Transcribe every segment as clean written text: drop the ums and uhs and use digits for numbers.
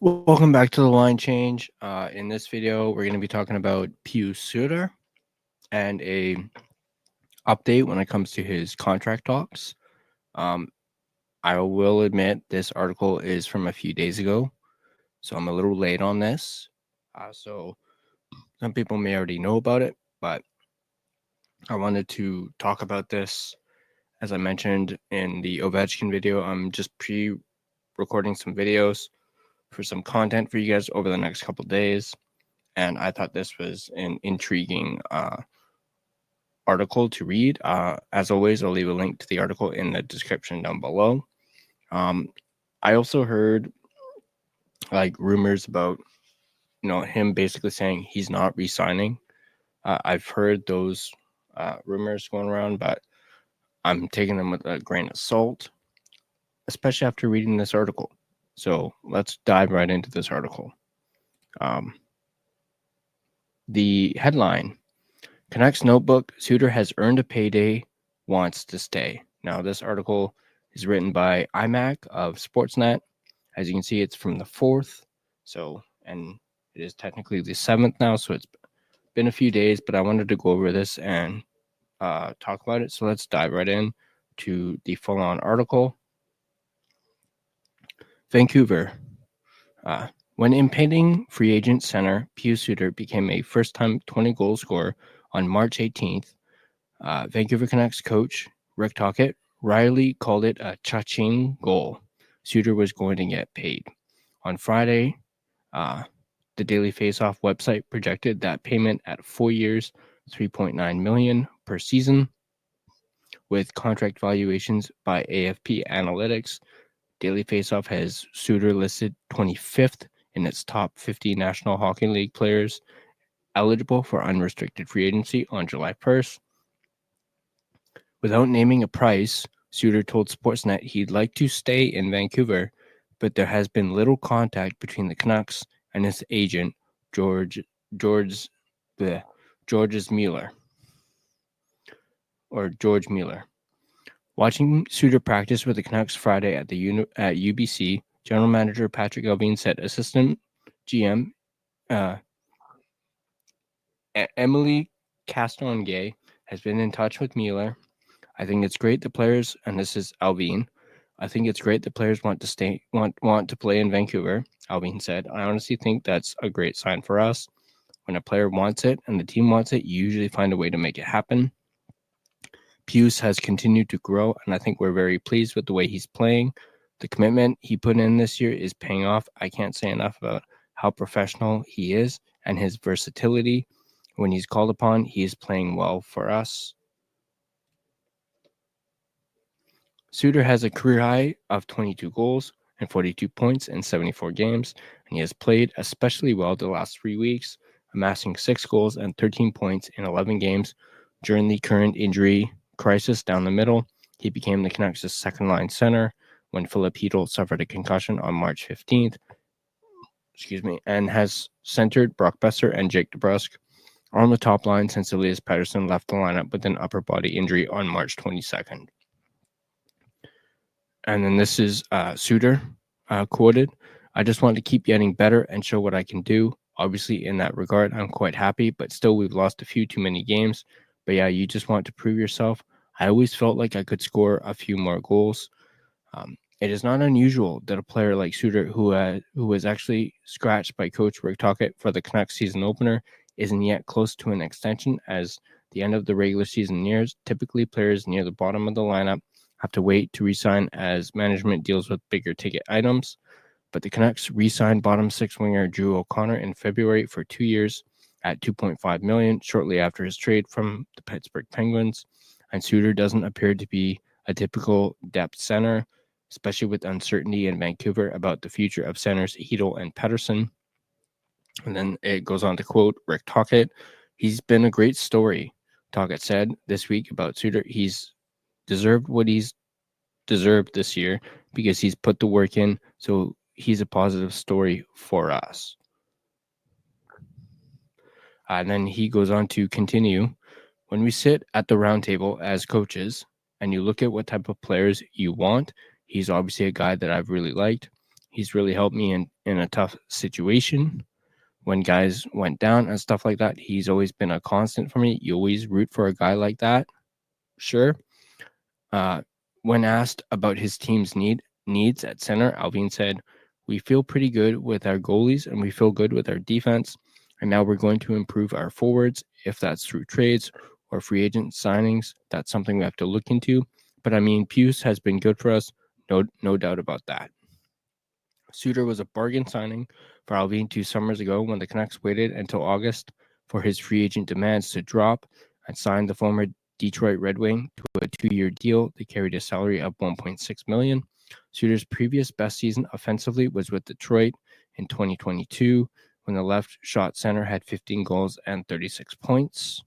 Welcome back to the Line Change. In this video, we're going to be talking about Pius Suter and a update when it comes to his contract talks. I will admit this article is from a few days ago, so I'm a little late on this. So some people may already know about it, but I wanted to talk about this. As I mentioned in the Ovechkin video, I'm just pre-recording some videos for some content for you guys over the next couple days. And I thought this was an intriguing article to read. As always, I'll leave a link to the article in the description down below. I also heard rumors about him basically saying he's not re-signing. I've heard those rumors going around, but I'm taking them with a grain of salt, especially after reading this article. So let's dive right into this article. The headline: Canucks notebook, Suter has earned a payday, wants to stay. Now, this article is written by IMAC of Sportsnet. As you can see, it's from the 4th. And it is technically the 7th now, so it's been a few days, but I wanted to go over this and talk about it. So let's dive right in to the full-on article. Vancouver. When impending free agent center Pius Suter became a first-time 20-goal scorer on March 18th, Vancouver Canucks coach Rick Tocchet Riley called it a cha-ching goal. Suter was going to get paid. On Friday, the Daily Faceoff website projected that payment at 4 years, $3.9 million per season, with contract valuations by AFP Analytics. Daily Faceoff has Suter listed 25th in its top 50 National Hockey League players eligible for unrestricted free agency on July 1st. Without naming a price, Suter told Sportsnet he'd like to stay in Vancouver, but there has been little contact between the Canucks and his agent, George Mueller. Watching Suter practice with the Canucks Friday at UBC, General Manager Patrick Allvin said assistant GM Emily Castonguay has been in touch with Mueller. I think it's great the players, and this is Allvin, I think it's great the players want to play in Vancouver, Allvin said. I honestly think that's a great sign for us. When a player wants it and the team wants it, you usually find a way to make it happen. Pius has continued to grow, and I think we're very pleased with the way he's playing. The commitment he put in this year is paying off. I can't say enough about how professional he is and his versatility. When he's called upon, he is playing well for us. Suter has a career high of 22 goals and 42 points in 74 games, and he has played especially well the last 3 weeks, amassing 6 goals and 13 points in 11 games. During the current injury crisis down the middle, he became the Canucks' second-line center when Philip Hedl suffered a concussion on March 15th, and has centered Brock Besser and Jake DeBrusk on the top line since Elias Pettersson left the lineup with an upper body injury on March 22nd. And then this is Suter quoted, I just want to keep getting better and show what I can do. Obviously, in that regard, I'm quite happy, but still we've lost a few too many games. But yeah, you just want to prove yourself. I always felt like I could score a few more goals. It is not unusual that a player like Suter, who was actually scratched by coach Rick Tocchet for the Canucks season opener, isn't yet close to an extension as the end of the regular season nears. Typically, players near the bottom of the lineup have to wait to re-sign as management deals with bigger ticket items. But the Canucks re-signed bottom six winger Drew O'Connor in February for 2 years at $2.5 million, shortly after his trade from the Pittsburgh Penguins. And Suter doesn't appear to be a typical depth center, especially with uncertainty in Vancouver about the future of centers Hedl and Pettersson. And then it goes on to quote Rick Tocchet. He's been a great story, Tocchet said this week about Suter. He's deserved what he's deserved this year because he's put the work in, so he's a positive story for us. And then he goes on to continue. When we sit at the round table as coaches and you look at what type of players you want, he's obviously a guy that I've really liked. He's really helped me in a tough situation when guys went down and stuff like that. He's always been a constant for me. You always root for a guy like that. Sure. When asked about his team's needs at center, Alvin said, "We feel pretty good with our goalies and we feel good with our defense. And now we're going to improve our forwards. If that's through trades or free agent signings, that's something we have to look into. But I mean, Pius has been good for us. No doubt about that." Suter was a bargain signing for Alvin 2 summers ago when the Canucks waited until August for his free agent demands to drop and signed the former Detroit Red Wing to a 2-year deal that carried a salary of $1.6 million. Suter's previous best season offensively was with Detroit in 2022 when the left shot center had 15 goals and 36 points.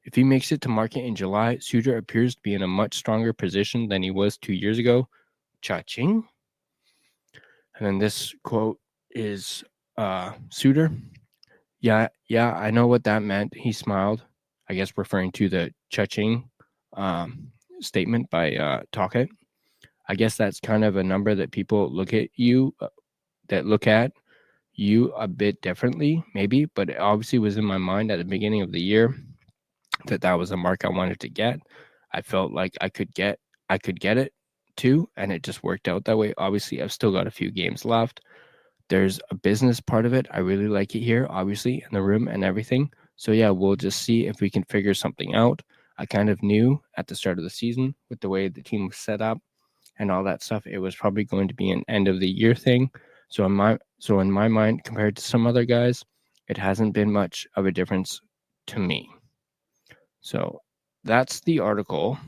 If he makes it to market in July, Suter appears to be in a much stronger position than he was 2 years ago. Cha-ching. And then this quote is Suter. Yeah, I know what that meant. He smiled, I guess referring to the cha-ching statement by Talk It. I guess that's kind of a number that people look at you a bit differently, maybe, but it obviously was in my mind at the beginning of the year that was a mark I wanted to get. I felt like I could get it too, and it just worked out that way. Obviously, I've still got a few games left. There's a business part of it. I really like it here, obviously, in the room and everything. So yeah, we'll just see if we can figure something out. I kind of knew at the start of the season with the way the team was set up and all that stuff, it was probably going to be an end of the year thing. So in my mind, compared to some other guys, it hasn't been much of a difference to me. So that's the article.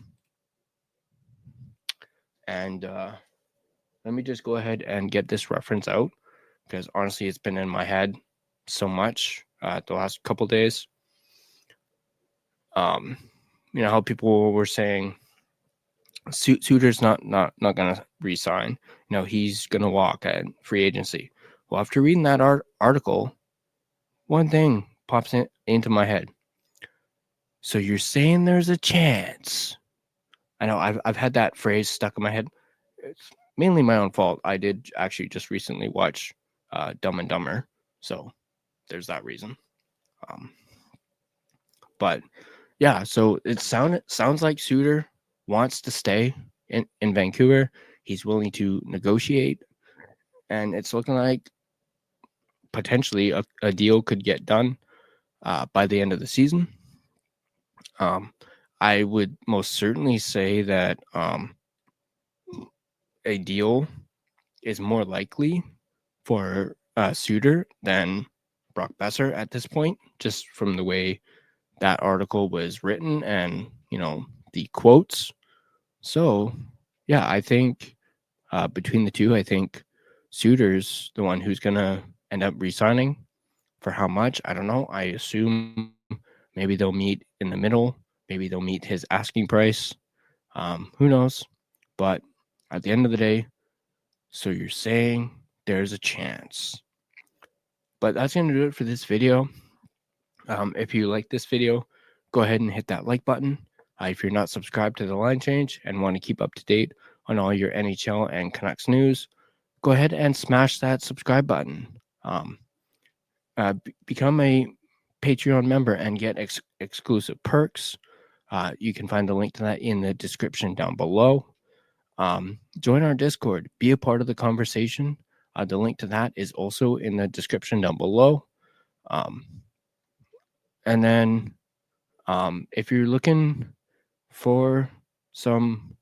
And let me just go ahead and get this reference out because honestly, it's been in my head so much the last couple days. You know how people were saying Suter's not gonna resign. You know, he's gonna walk at free agency. Well, after reading that article, one thing pops into my head. So you're saying there's a chance? I know I've had that phrase stuck in my head. It's mainly my own fault. I did actually just recently watch Dumb and Dumber, so there's that reason. But yeah, so it sounds like Suter wants to stay in Vancouver. He's willing to negotiate, and it's looking like potentially a deal could get done by the end of the season. I would most certainly say that a deal is more likely for Suter than Brock Besser at this point, just from the way that article was written and, you know, the quotes. So, yeah, I think between the two, I think Suter's the one who's going to end up resigning. For how much? I don't know. I assume maybe they'll meet in the middle. Maybe they'll meet his asking price. Who knows? But at the end of the day, so you're saying there's a chance. But that's going to do it for this video. If you like this video, go ahead and hit that like button. If you're not subscribed to The Line Change and want to keep up to date on all your NHL and Canucks news, go ahead and smash that subscribe button. Become a Patreon member and get exclusive perks. You can find the link to that in the description down below. Join our Discord. Be a part of the conversation. The link to that is also in the description down below. And then if you're looking for some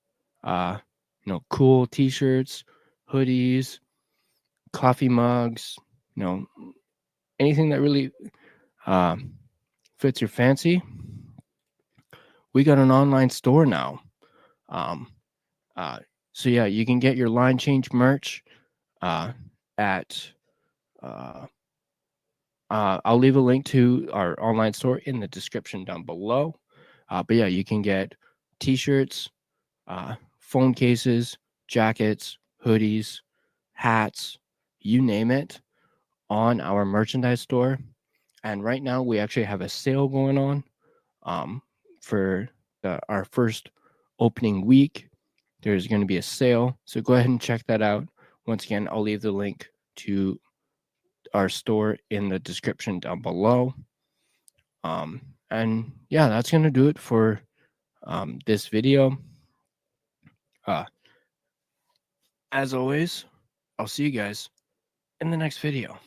cool t-shirts, hoodies, coffee mugs, anything that really fits your fancy, we got an online store now. So yeah, you can get your Line Change merch at I'll leave a link to our online store in the description down below. But yeah, you can get t-shirts, phone cases, jackets, hoodies, hats, you name it, on our merchandise store. And right now we actually have a sale going on for our first opening week. there's going to be a sale. So go ahead and check that out. Once again, I'll leave the link to our store in the description down below. And yeah, that's going to do it for this video. As always, I'll see you guys in the next video.